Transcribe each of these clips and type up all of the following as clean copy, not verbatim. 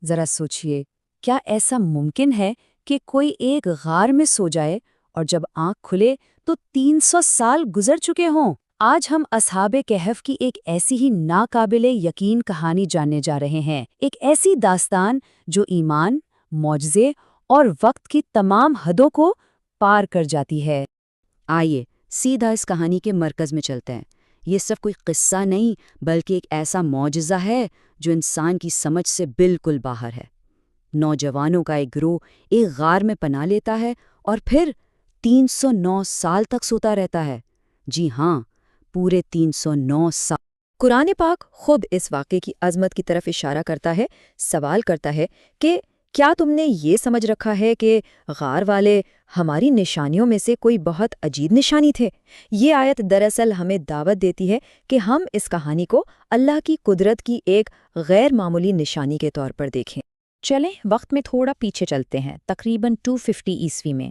ذرا سوچئے، کیا ایسا ممکن ہے کہ کوئی ایک غار میں سو جائے اور جب آنکھ کھلے تو 300 سال گزر چکے ہوں؟ آج ہم اصحاب کہف کی ایک ایسی ہی ناقابل یقین کہانی جاننے جا رہے ہیں، ایک ایسی داستان جو ایمان، معجزے اور وقت کی تمام حدوں کو پار کر جاتی ہے۔ آئیے سیدھا اس کہانی کے مرکز میں چلتے ہیں۔ یہ صرف کوئی قصہ نہیں بلکہ ایک ایسا معجزہ ہے جو انسان کی سمجھ سے بالکل باہر ہے۔ نوجوانوں کا ایک گروہ ایک غار میں پناہ لیتا ہے اور پھر 309 سال تک سوتا رہتا ہے۔ جی ہاں، پورے 309 سال۔ قرآن پاک خود اس واقعے کی عظمت کی طرف اشارہ کرتا ہے، سوال کرتا ہے کہ کیا تم نے یہ سمجھ رکھا ہے کہ غار والے ہماری نشانیوں میں سے کوئی بہت عجیب نشانی تھے؟ یہ آیت دراصل ہمیں دعوت دیتی ہے کہ ہم اس کہانی کو اللہ کی قدرت کی ایک غیر معمولی نشانی کے طور پر دیکھیں۔ چلیں وقت میں تھوڑا پیچھے چلتے ہیں، تقریباً 250 عیسوی میں۔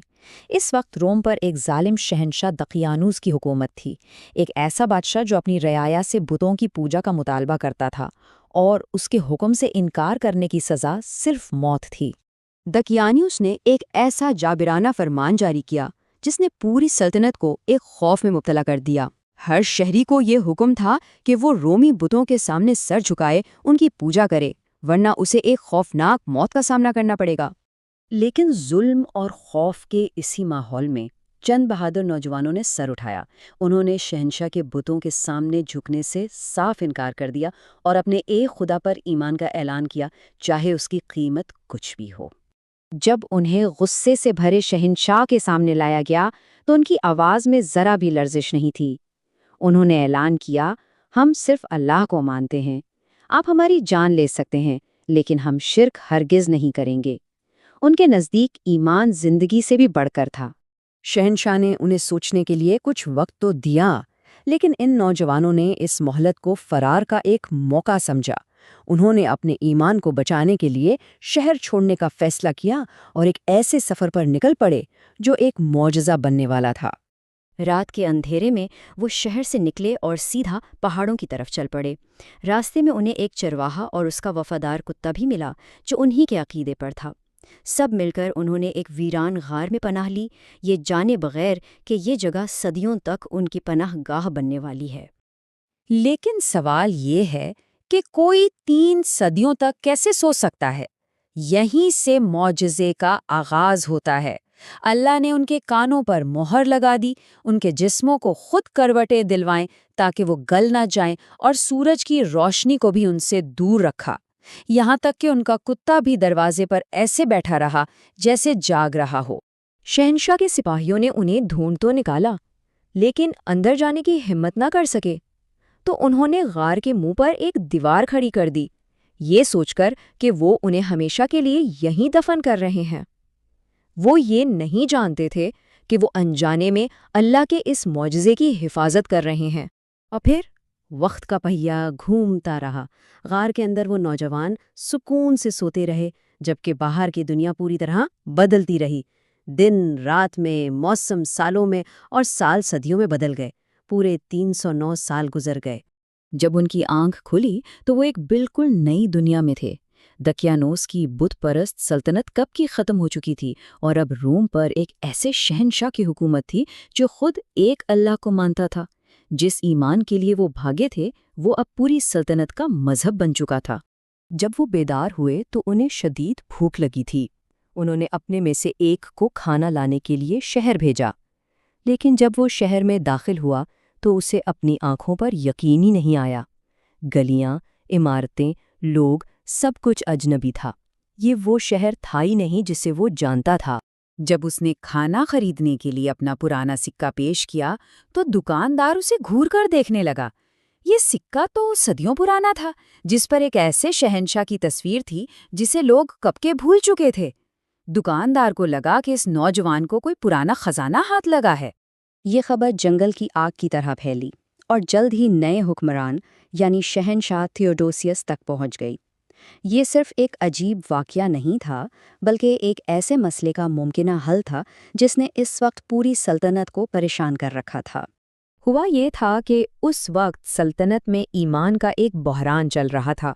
اس وقت روم پر ایک ظالم شہنشاہ دقیانوس کی حکومت تھی، ایک ایسا بادشاہ جو اپنی رعایا سے بتوں کی پوجا کا مطالبہ کرتا تھا اور اس کے حکم سے انکار کرنے کی سزا صرف موت تھی۔ دقیانوس نے ایک ایسا جابرانہ فرمان جاری کیا جس نے پوری سلطنت کو ایک خوف میں مبتلا کر دیا۔ ہر شہری کو یہ حکم تھا کہ وہ رومی بتوں کے سامنے سر جھکائے ان کی پوجا کرے، ورنہ اسے ایک خوفناک موت کا سامنا کرنا پڑے گا۔ لیکن ظلم اور خوف کے اسی ماحول میں چند بہادر نوجوانوں نے سر اٹھایا۔ انہوں نے شہنشاہ کے بتوں کے سامنے جھکنے سے صاف انکار کر دیا اور اپنے ایک خدا پر ایمان کا اعلان کیا، چاہے اس کی قیمت کچھ بھی ہو۔ جب انہیں غصے سے بھرے شہنشاہ کے سامنے لایا گیا تو ان کی آواز میں ذرا بھی لرزش نہیں تھی۔ انہوں نے اعلان کیا، ہم صرف اللہ کو مانتے ہیں، آپ ہماری جان لے سکتے ہیں لیکن ہم شرک ہرگز نہیں کریں گے۔ ان کے نزدیک ایمان زندگی سے بھی بڑھ کر تھا۔ شہنشاہ نے انہیں سوچنے کے لیے کچھ وقت تو دیا، لیکن ان نوجوانوں نے اس مہلت کو فرار کا ایک موقع سمجھا۔ انہوں نے اپنے ایمان کو بچانے کے لیے شہر چھوڑنے کا فیصلہ کیا اور ایک ایسے سفر پر نکل پڑے جو ایک معجزہ بننے والا تھا۔ رات کے اندھیرے میں وہ شہر سے نکلے اور سیدھا پہاڑوں کی طرف چل پڑے۔ راستے میں انہیں ایک چرواہا اور اس کا وفادار کتا بھی ملا جو انہی کے عقیدے پر تھا۔ سب مل کر انہوں نے ایک ویران غار میں پناہ لی، یہ جانے بغیر کہ یہ جگہ صدیوں تک ان کی پناہ گاہ بننے والی ہے۔ لیکن سوال یہ ہے کہ کوئی 3 صدیوں تک کیسے سو سکتا ہے؟ یہیں سے معجزے کا آغاز ہوتا ہے۔ اللہ نے ان کے کانوں پر مہر لگا دی، ان کے جسموں کو خود کروٹیں دلوائیں تاکہ وہ گل نہ جائیں، اور سورج کی روشنی کو بھی ان سے دور رکھا، یہاں تک کہ ان کا کتا بھی دروازے پر ایسے بیٹھا رہا جیسے جاگ رہا ہو۔ شہنشاہ کے سپاہیوں نے انہیں ڈھونڈ تو نکالا، لیکن اندر جانے کی ہمت نہ کر سکے، تو انہوں نے غار کے منہ پر ایک دیوار کھڑی کر دی، یہ سوچ کر کہ وہ انہیں ہمیشہ کے لیے یہیں دفن کر رہے ہیں۔ وہ یہ نہیں جانتے تھے کہ وہ انجانے میں اللہ کے اس معجزے کی حفاظت کر رہے ہیں۔ اور پھر وقت کا پہیہ گھومتا رہا۔ غار کے اندر وہ نوجوان سکون سے سوتے رہے، جبکہ باہر کی دنیا پوری طرح بدلتی رہی۔ دن رات میں، موسم سالوں میں، اور سال صدیوں میں بدل گئے۔ پورے 309 سال گزر گئے۔ جب ان کی آنکھ کھلی تو وہ ایک بالکل نئی دنیا میں تھے۔ دقیانوس کی بت پرست سلطنت کب کی ختم ہو چکی تھی، اور اب روم پر ایک ایسے شہنشاہ کی حکومت تھی جو خود ایک اللہ کو مانتا تھا۔ جس ایمان کے لیے وہ بھاگے تھے وہ اب پوری سلطنت کا مذہب بن چکا تھا۔ جب وہ بیدار ہوئے تو انہیں شدید بھوک لگی تھی۔ انہوں نے اپنے میں سے ایک کو کھانا لانے کے لیے شہر بھیجا، لیکن جب وہ شہر میں داخل ہوا تو اسے اپنی آنکھوں پر یقین ہی نہیں آیا۔ گلیاں، عمارتیں، لوگ، سب کچھ اجنبی تھا۔ یہ وہ شہر تھا ہی نہیں جسے وہ جانتا تھا۔ جب اس نے کھانا خریدنے کے لیے اپنا پرانا سکہ پیش کیا تو دکاندار اسے گھور کر دیکھنے لگا۔ یہ سکہ تو صدیوں پرانا تھا، جس پر ایک ایسے شہنشاہ کی تصویر تھی جسے لوگ کب کے بھول چکے تھے۔ دکاندار کو لگا کہ اس نوجوان کو کوئی پرانا خزانہ ہاتھ لگا ہے۔ یہ خبر جنگل کی آگ کی طرح پھیلی اور جلد ہی نئے حکمران یعنی شہنشاہ تھیوڈوسیس تک پہنچ گئی۔ یہ صرف ایک عجیب واقعہ نہیں تھا، بلکہ ایک ایسے مسئلے کا ممکنہ حل تھا جس نے اس وقت پوری سلطنت کو پریشان کر رکھا تھا۔ ہوا یہ تھا کہ اس وقت سلطنت میں ایمان کا ایک بحران چل رہا تھا۔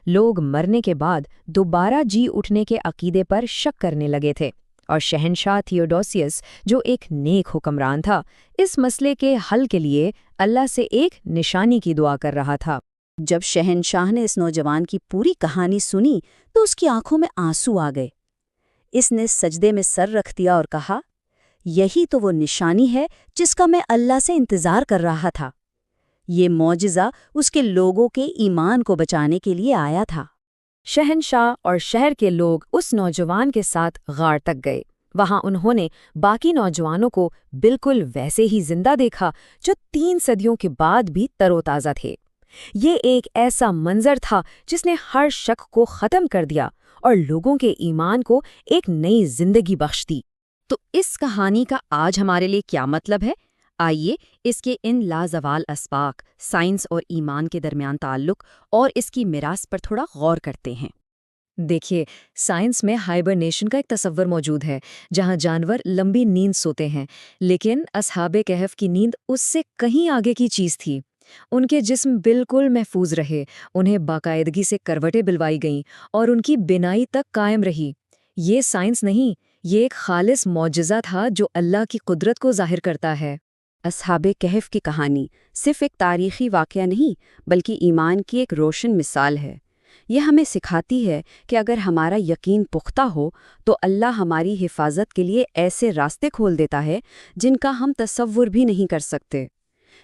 لوگ مرنے کے بعد دوبارہ جی اٹھنے کے عقیدے پر شک کرنے لگے تھے، اور شہنشاہ تھیوڈوسیس، جو ایک نیک حکمران تھا، اس مسئلے کے حل کے لیے اللہ سے ایک نشانی کی دعا کر رہا تھا۔ جب شہنشاہ نے اس نوجوان کی پوری کہانی سنی تو اس کی آنکھوں میں آنسو آ گئے۔ اس نے سجدے میں سر رکھ دیا اور کہا، یہی تو وہ نشانی ہے جس کا میں اللہ سے انتظار کر رہا تھا۔ یہ معجزہ اس کے لوگوں کے ایمان کو بچانے کے لیے آیا تھا۔ شہنشاہ اور شہر کے لوگ اس نوجوان کے ساتھ غار تک گئے۔ وہاں انہوں نے باقی نوجوانوں کو بالکل ویسے ہی زندہ دیکھا جو 3 صدیوں کے بعد بھی تر و تازہ تھے۔ یہ ایک ایسا منظر تھا جس نے ہر شک کو ختم کر دیا اور لوگوں کے ایمان کو ایک نئی زندگی بخش دی۔ تو اس کہانی کا آج ہمارے لیے کیا مطلب ہے؟ آئیے اس کے ان لازوال اسباق، سائنس اور ایمان کے درمیان تعلق اور اس کی میراث پر تھوڑا غور کرتے ہیں۔ دیکھیے، سائنس میں ہائبرنیشن کا ایک تصور موجود ہے، جہاں جانور لمبی نیند سوتے ہیں، لیکن اصحاب کہف کی نیند اس سے کہیں آگے کی چیز تھی۔ ان کے جسم بالکل محفوظ رہے، انہیں باقاعدگی سے کروٹیں بلوائی گئیں اور ان کی بینائی تک قائم رہی۔ یہ سائنس نہیں، یہ ایک خالص معجزہ تھا جو اللہ کی قدرت کو ظاہر کرتا ہے۔ اصحاب کہف کی کہانی صرف ایک تاریخی واقعہ نہیں بلکہ ایمان کی ایک روشن مثال ہے۔ یہ ہمیں سکھاتی ہے کہ اگر ہمارا یقین پختہ ہو تو اللہ ہماری حفاظت کے لیے ایسے راستے کھول دیتا ہے جن کا ہم تصور بھی نہیں کر سکتے۔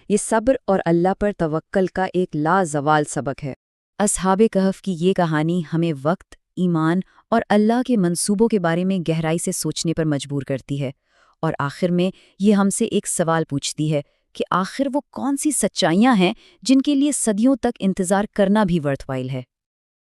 یہ صبر اور اللہ پر توکل کا ایک لازوال سبق ہے۔ اصحاب کہف کی یہ کہانی ہمیں وقت، ایمان اور اللہ کے منصوبوں کے بارے میں گہرائی سے سوچنے پر مجبور کرتی ہے، اور آخر میں یہ ہم سے ایک سوال پوچھتی ہے کہ آخر وہ کون سی سچائیاں ہیں جن کے لیے صدیوں تک انتظار کرنا بھی ورتھ وائل ہے۔